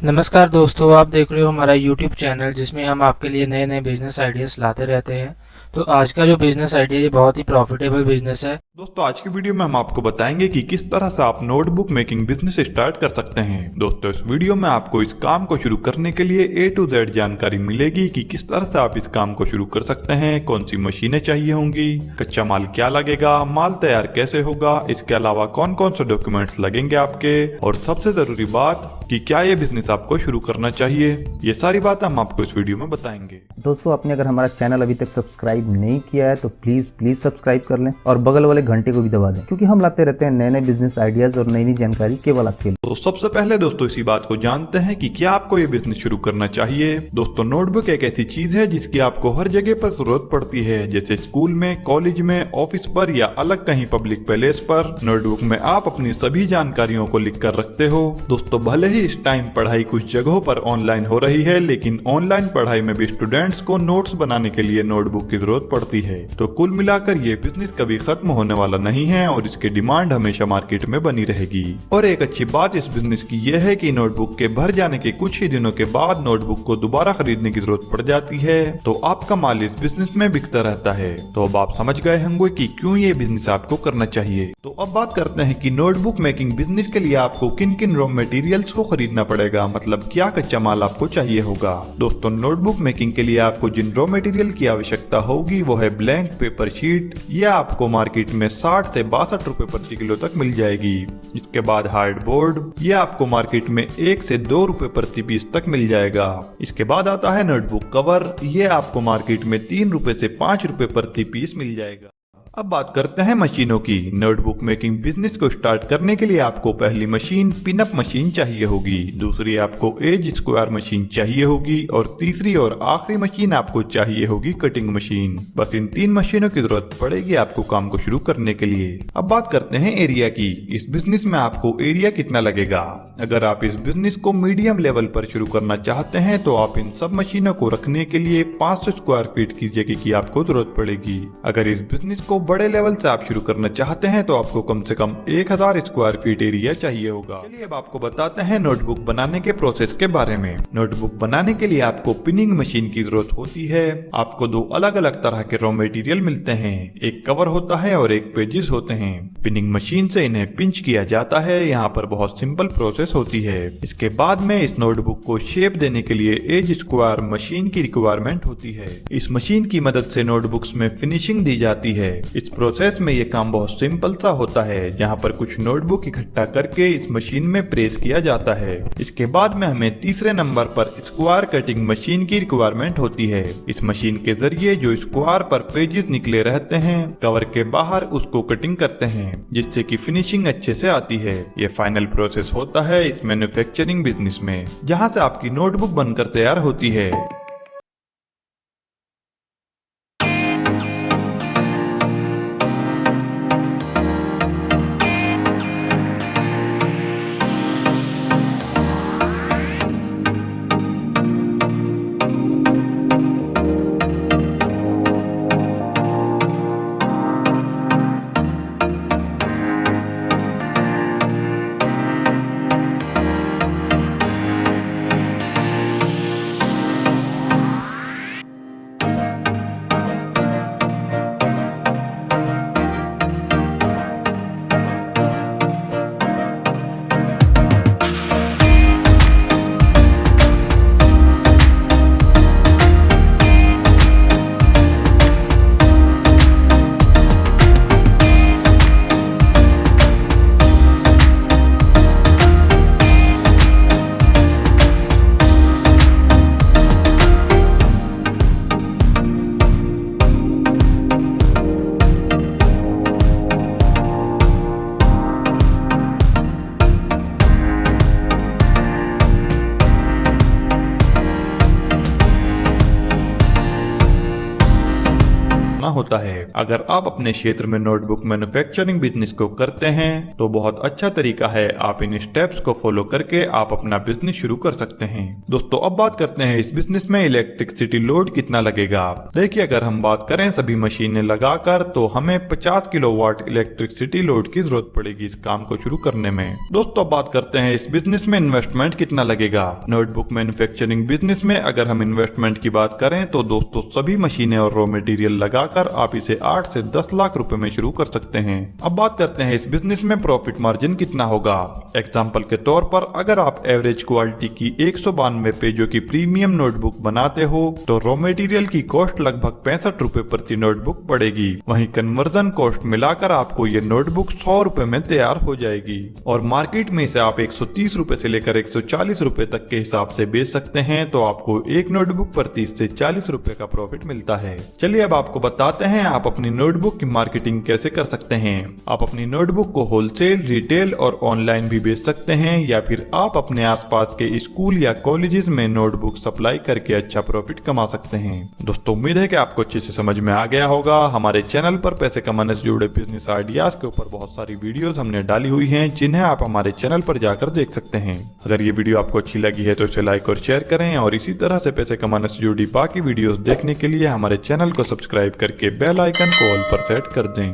नमस्कार दोस्तों, आप देख रहे हो हमारा YouTube चैनल जिसमें हम आपके लिए नए नए बिजनेस आइडियाज़ लाते रहते हैं। तो आज का जो बिजनेस आइडिया ये बहुत ही प्रॉफिटेबल बिजनेस है। दोस्तों आज की वीडियो में हम आपको बताएंगे कि किस तरह से आप नोटबुक मेकिंग बिजनेस स्टार्ट कर सकते हैं। दोस्तों इस वीडियो में आपको इस काम को शुरू करने के लिए A to Z जानकारी मिलेगी कि किस तरह से आप इस काम को शुरू कर सकते हैं, कौन सी मशीनें चाहिए होंगी, कच्चा माल क्या लगेगा, माल तैयार कैसे होगा, इसके अलावा कौन कौन से डॉक्यूमेंट्स लगेंगे आपके, और सबसे जरूरी बात कि क्या ये बिजनेस आपको शुरू करना चाहिए। ये सारी बात हम आपको इस वीडियो में बताएंगे। दोस्तों आपने अगर हमारा चैनल अभी तक सब्सक्राइब नहीं किया है तो प्लीज सब्सक्राइब कर लें और बगल वाले घंटे को भी दबा दें, क्योंकि हम लाते रहते हैं नए नए बिजनेस आइडियाज और नई नई जानकारी केवल आपके लिए। तो सबसे पहले दोस्तों इसी बात को जानते हैं कि क्या आपको ये बिजनेस शुरू करना चाहिए। दोस्तों नोटबुक एक ऐसी चीज है जिसकी आपको हर जगह पर जरूरत पड़ती है, जैसे स्कूल में, कॉलेज में, ऑफिस पर या अलग कहीं पब्लिक प्लेस पर। नोटबुक में आप अपनी सभी जानकारियों को लिख कर रखते हो। दोस्तों भले ही इस टाइम पढ़ाई कुछ जगहों पर ऑनलाइन हो रही है, लेकिन ऑनलाइन पढ़ाई में भी स्टूडेंट्स को नोट्स बनाने के लिए नोटबुक की जरूरत पड़ती है। तो कुल मिलाकर ये बिजनेस कभी खत्म होने वाला नहीं है और इसकी डिमांड हमेशा मार्केट में बनी रहेगी। और एक अच्छी बात इस बिजनेस की यह है कि नोटबुक के भर जाने के कुछ ही दिनों के बाद नोटबुक को दोबारा खरीदने की जरूरत पड़ जाती है, तो आपका माल इस बिजनेस में बिकता रहता है। तो अब आप समझ गए होंगे कि क्यों ये बिजनेस आपको करना चाहिए। तो अब बात करते हैं कि नोटबुक मेकिंग बिजनेस के लिए आपको किन किन रॉ मटेरियल्स को खरीदना पड़ेगा, मतलब क्या कच्चा माल आपको चाहिए होगा। दोस्तों नोटबुक मेकिंग के लिए आपको जिन रॉ मटेरियल की आवश्यकता होगी वो है ब्लैंक पेपर शीट। यह आपको मार्केट में 60 से 62 रुपए प्रति किलो तक मिल जाएगी। इसके बाद हार्ड बोर्ड, यह आपको मार्केट में 1 से 2 रुपए प्रति पीस तक मिल जाएगा। इसके बाद आता है नोटबुक कवर, यह आपको मार्केट में 3 रुपए से 5 रुपए प्रति पीस मिल जाएगा। अब बात करते हैं मशीनों की। नोटबुक मेकिंग बिजनेस को स्टार्ट करने के लिए आपको पहली मशीन पिनअप मशीन चाहिए होगी, दूसरी आपको एज स्क्वायर मशीन चाहिए होगी और तीसरी और आखिरी मशीन आपको चाहिए होगी कटिंग मशीन। बस इन 3 मशीनों की जरूरत पड़ेगी आपको काम को शुरू करने के लिए। अब बात करते हैं एरिया की। इस बिजनेस में आपको एरिया कितना लगेगा। अगर आप इस बिजनेस को मीडियम लेवल पर शुरू करना चाहते हैं तो आप इन सब मशीनों को रखने के लिए 500 स्क्वायर फीट की जगह की आपको जरूरत पड़ेगी। अगर इस बिजनेस को बड़े लेवल से आप शुरू करना चाहते हैं तो आपको कम से कम 1000 स्क्वायर फीट एरिया चाहिए होगा। चलिए अब आपको बताते हैं नोटबुक बनाने के प्रोसेस के बारे में। नोटबुक बनाने के लिए आपको पिनिंग मशीन की जरूरत होती है। आपको 2 अलग अलग तरह के रॉ मटेरियल मिलते हैं, एक कवर होता है और एक पेजेस होते हैं। पिनिंग मशीन से इन्हें पिंच किया जाता है। यहाँ पर बहुत सिंपल प्रोसेस होती है। इसके बाद में इस नोटबुक को शेप देने के लिए एज स्क्वायर मशीन की रिक्वायरमेंट होती है। इस मशीन की मदद से नोटबुक्स में फिनिशिंग दी जाती है। इस प्रोसेस में ये काम बहुत सिंपल सा होता है, जहाँ पर कुछ नोटबुक इकट्ठा करके इस मशीन में प्रेस किया जाता है। इसके बाद में हमें तीसरे नंबर पर स्क्वायर कटिंग मशीन की रिक्वायरमेंट होती है। इस मशीन के जरिए जो स्क्वायर पर पेजेस निकले रहते हैं कवर के बाहर उसको कटिंग करते हैं, जिससे कि फिनिशिंग अच्छे से आती है। ये फाइनल प्रोसेस होता है इस मैन्युफैक्चरिंग बिजनेस में, जहाँ से आपकी नोटबुक बनकर तैयार होती है। होता है। अगर आप अपने क्षेत्र में नोटबुक मैन्युफैक्चरिंग बिजनेस को करते हैं तो बहुत अच्छा तरीका है, आप इन स्टेप्स को फॉलो करके आप अपना बिजनेस शुरू कर सकते हैं। दोस्तों अब बात करते हैं इस बिजनेस में इलेक्ट्रिसिटी लोड कितना लगेगा। देखिए अगर हम बात करें सभी मशीनें लगाकर तो हमें 50 किलोवाट इलेक्ट्रिसिटी लोड की जरूरत पड़ेगी इस काम को शुरू करने में। दोस्तों बात करते हैं इस बिजनेस में इन्वेस्टमेंट कितना लगेगा। नोटबुक मैन्युफैक्चरिंग बिजनेस में अगर हम इन्वेस्टमेंट की बात करें तो दोस्तों सभी मशीनें और रॉ मटेरियल लगाकर आप इसे 8 से 10 लाख रुपए में शुरू कर सकते हैं। अब बात करते हैं इस बिजनेस में प्रॉफिट मार्जिन कितना होगा। एग्जांपल के तौर पर अगर आप एवरेज क्वालिटी की 192 पेजों की प्रीमियम नोटबुक बनाते हो तो रॉ मटेरियल की कॉस्ट लगभग 65 रुपए प्रति नोटबुक पड़ेगी। वहीं कन्वर्जन कॉस्ट मिलाकर आपको ये नोटबुक 100 रुपए में तैयार हो जाएगी और मार्केट में इसे आप 130 रुपए से लेकर 140 रुपए तक के हिसाब से बेच सकते हैं तो आपको एक नोटबुक पर 30 से 40 रुपए का प्रॉफिट मिलता है। चलिए अब आपको बताते हैं आप अपनी नोटबुक की मार्केटिंग कैसे कर सकते हैं। आप अपनी नोटबुक को होलसेल, रिटेल और ऑनलाइन भी बेच सकते हैं या फिर आप अपने आसपास के स्कूल या कॉलेजेस में नोटबुक सप्लाई करके अच्छा प्रॉफिट कमा सकते हैं। दोस्तों उम्मीद है कि आपको अच्छे से समझ में आ गया होगा। हमारे चैनल पर पैसे कमाने से जुड़े बिजनेस आइडियाज के ऊपर बहुत सारी वीडियोस हमने डाली हुई हैं जिन्हें आप हमारे चैनल पर जाकर देख सकते हैं। अगर ये वीडियो आपको अच्छी लगी है तो इसे लाइक और शेयर करें और इसी तरह से पैसे कमाने से जुड़ी बाकी वीडियोस देखने के लिए हमारे चैनल को सब्सक्राइब करके बेल आइकन को ऑल पर सेट कर दें।